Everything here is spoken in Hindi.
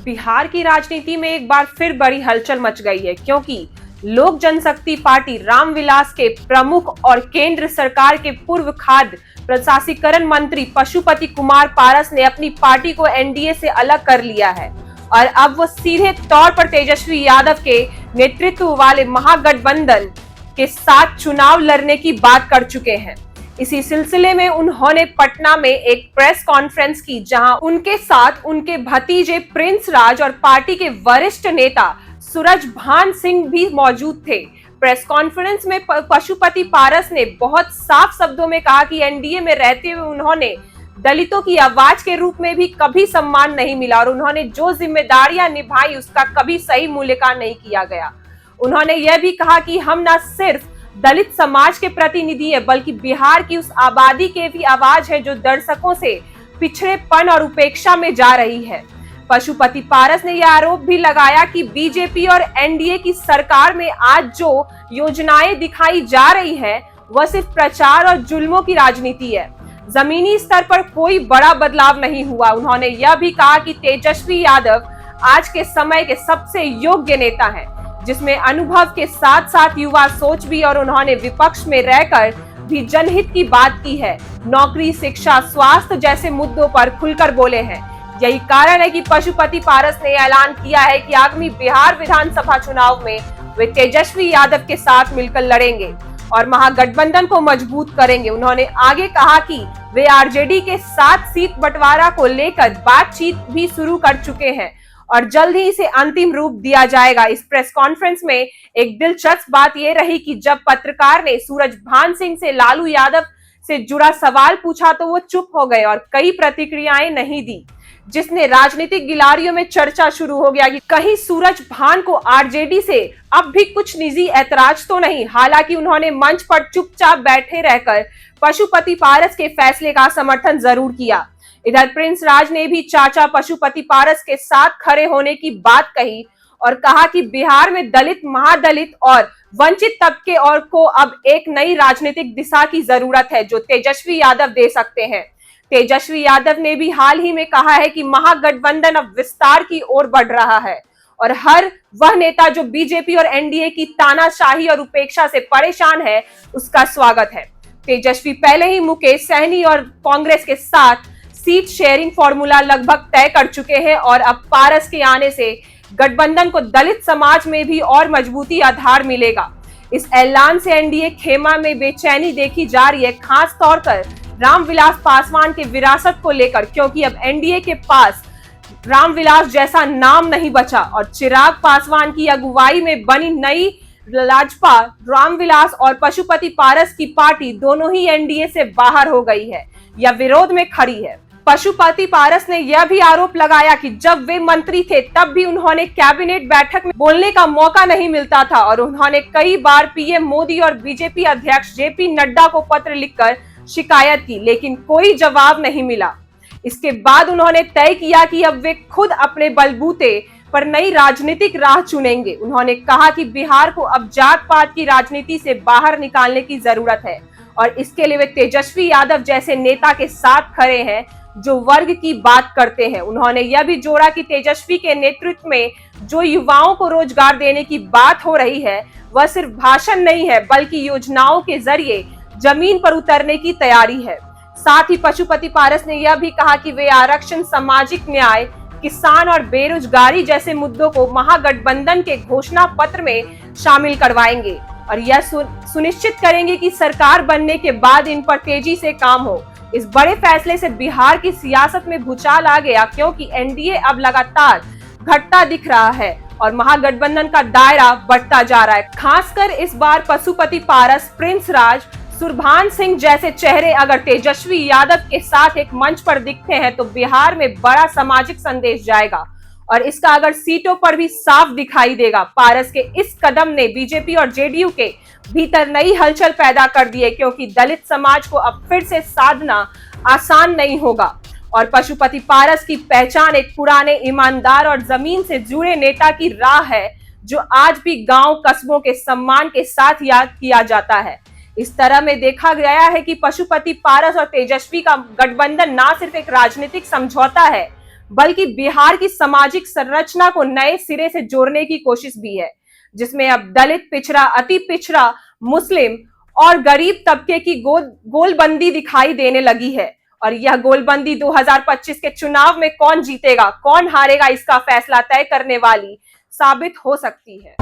बिहार की राजनीति में एक बार फिर बड़ी हलचल मच गई है, क्योंकि लोक जनशक्ति पार्टी रामविलास के प्रमुख और केंद्र सरकार के पूर्व खाद्य प्रसंस्करण मंत्री पशुपति कुमार पारस ने अपनी पार्टी को एनडीए से अलग कर लिया है और अब वो सीधे तौर पर तेजस्वी यादव के नेतृत्व वाले महागठबंधन के साथ चुनाव लड़ने की बात कर चुके हैं। इसी सिलसिले में उन्होंने पटना में एक प्रेस कॉन्फ्रेंस की, जहां उनके साथ उनके भतीजे प्रिंस राज और पार्टी के वरिष्ठ नेता सूरजभान सिंह भी मौजूद थे। प्रेस कॉन्फ्रेंस में पशुपति पारस ने बहुत साफ शब्दों में कहा कि एनडीए में रहते हुए उन्होंने दलितों की आवाज के रूप में भी कभी सम्मान नहीं मिला और उन्होंने जो जिम्मेदारियां निभाई उसका कभी सही मूल्यांकन नहीं किया गया। उन्होंने यह भी कहा कि हम न सिर्फ दलित समाज के प्रतिनिधि है, बल्कि बिहार की उस आबादी के भी आवाज है जो दशकों से पिछड़ेपन और उपेक्षा में जा रही है। पशुपति पारस ने यह आरोप भी लगाया कि बीजेपी और एनडीए की सरकार में आज जो योजनाएं दिखाई जा रही है वह सिर्फ प्रचार और जुल्मों की राजनीति है। जमीनी स्तर पर कोई बड़ा बदलाव नहीं हुआ। उन्होंने यह भी कहा कि तेजस्वी यादव आज के समय के सबसे योग्य नेता हैं, जिसमें अनुभव के साथ साथ युवा सोच भी, और उन्होंने विपक्ष में रहकर भी जनहित की बात की है। नौकरी, शिक्षा, स्वास्थ्य जैसे मुद्दों पर खुलकर बोले हैं। यही कारण है कि पशुपति पारस ने ऐलान किया है कि आगामी बिहार विधानसभा चुनाव में वे तेजस्वी यादव के साथ मिलकर लड़ेंगे और महागठबंधन को मजबूत करेंगे। उन्होंने आगे कहा कि वे आरजेडी के साथ सीट बंटवारा को लेकर बातचीत भी शुरू कर चुके हैं और जल्द ही इसे अंतिम रूप दिया जाएगा। इस प्रेस कॉन्फ्रेंस में एक दिलचस्प बात यह रही कि जब पत्रकार ने सूरजभान सिंह से लालू यादव से जुड़ा सवाल पूछा तो वो चुप हो गए और कई प्रतिक्रियाएं नहीं दी, जिसने राजनीतिक गिलारियों में चर्चा शुरू हो गया कि कहीं सूरजभान को आरजेडी से अब भी कुछ निजी ऐतराज तो नहीं। हालांकि उन्होंने मंच पर चुपचाप बैठे रहकर पशुपति पारस के फैसले का समर्थन जरूर किया। इधर प्रिंस राज ने भी चाचा पशुपति पारस के साथ खड़े होने की बात कही और कहा कि बिहार में दलित, महादलित और वंचित तबके और को अब एक नई राजनीतिक दिशा की जरूरत है जो तेजस्वी यादव दे सकते हैं। तेजस्वी यादव ने भी हाल ही में कहा है कि महागठबंधन अब विस्तार की ओर बढ़ रहा है और हर वह नेता जो बीजेपी और एनडीए की तानाशाही और उपेक्षा से परेशान है उसका स्वागत है। तेजस्वी पहले ही मुकेश सहनी और कांग्रेस के साथ सीट शेयरिंग फॉर्मूला लगभग तय कर चुके हैं और अब पारस के आने से गठबंधन को दलित समाज में भी और मजबूती आधार मिलेगा। इस ऐलान से एनडीए खेमा में बेचैनी देखी जा रही है, खास तौर पर रामविलास पासवान के विरासत को लेकर, क्योंकि अब एनडीए के पास रामविलास जैसा नाम नहीं बचा और चिराग पासवान की अगुवाई में बनी नई लाजपा रामविलास और पशुपति पारस की पार्टी दोनों ही एनडीए से बाहर हो गई है या विरोध में खड़ी है। पशुपति पारस ने यह भी आरोप लगाया कि जब वे मंत्री थे तब भी उन्होंने कैबिनेट बैठक में बोलने का मौका नहीं मिलता था और उन्होंने कई बार पीएम मोदी और बीजेपी अध्यक्ष जेपी नड्डा को पत्र लिखकर शिकायत की, लेकिन कोई जवाब नहीं मिला। इसके बाद उन्होंने तय किया कि अब वे खुद अपने बलबूते पर नई राजनीतिक राह चुनेंगे। उन्होंने कहा कि बिहार को अब जात पात की राजनीति से बाहर निकालने की जरूरत है और इसके लिए वे तेजस्वी यादव जैसे नेता के साथ खड़े हैं जो वर्ग की बात करते हैं। उन्होंने यह भी जोड़ा कि तेजस्वी के नेतृत्व में जो युवाओं को रोजगार देने की बात हो रही है वह सिर्फ भाषण नहीं है, बल्कि योजनाओं के जरिए जमीन पर उतरने की तैयारी है। साथ ही पशुपति पारस ने यह भी कहा कि वे आरक्षण, सामाजिक न्याय, किसान और बेरोजगारी जैसे मुद्दों को महागठबंधन के घोषणा पत्र में शामिल करवाएंगे और यह सुनिश्चित करेंगे कि सरकार बनने के बाद इन पर तेजी से काम हो। इस बड़े फैसले से बिहार की सियासत में भूचाल आ गया, क्योंकि एनडीए अब लगातार घटता दिख रहा है और महागठबंधन का दायरा बढ़ता जा रहा है। खासकर इस बार पशुपति पारस, प्रिंस राज, सूरजभान सिंह जैसे चेहरे अगर तेजस्वी यादव के साथ एक मंच पर दिखते हैं तो बिहार में बड़ा सामाजिक संदेश जाएगा और इसका अगर सीटों पर भी साफ दिखाई देगा। पारस के इस कदम ने बीजेपी और जेडीयू के भीतर नई हलचल पैदा कर दी है, क्योंकि दलित समाज को अब फिर से साधना आसान नहीं होगा और पशुपति पारस की पहचान एक पुराने, ईमानदार और जमीन से जुड़े नेता की राह है जो आज भी गांव कस्बों के सम्मान के साथ याद किया जाता है। इस तरह में देखा गया है कि पशुपति पारस और तेजस्वी का गठबंधन न सिर्फ एक राजनीतिक समझौता है बल्कि बिहार की सामाजिक संरचना को नए सिरे से जोड़ने की कोशिश भी है, जिसमें अब दलित, पिछड़ा, अति पिछड़ा, मुस्लिम और गरीब तबके की गोलबंदी दिखाई देने लगी है। और यह गोलबंदी 2025 के चुनाव में कौन जीतेगा, कौन हारेगा, इसका फैसला तय करने वाली साबित हो सकती है।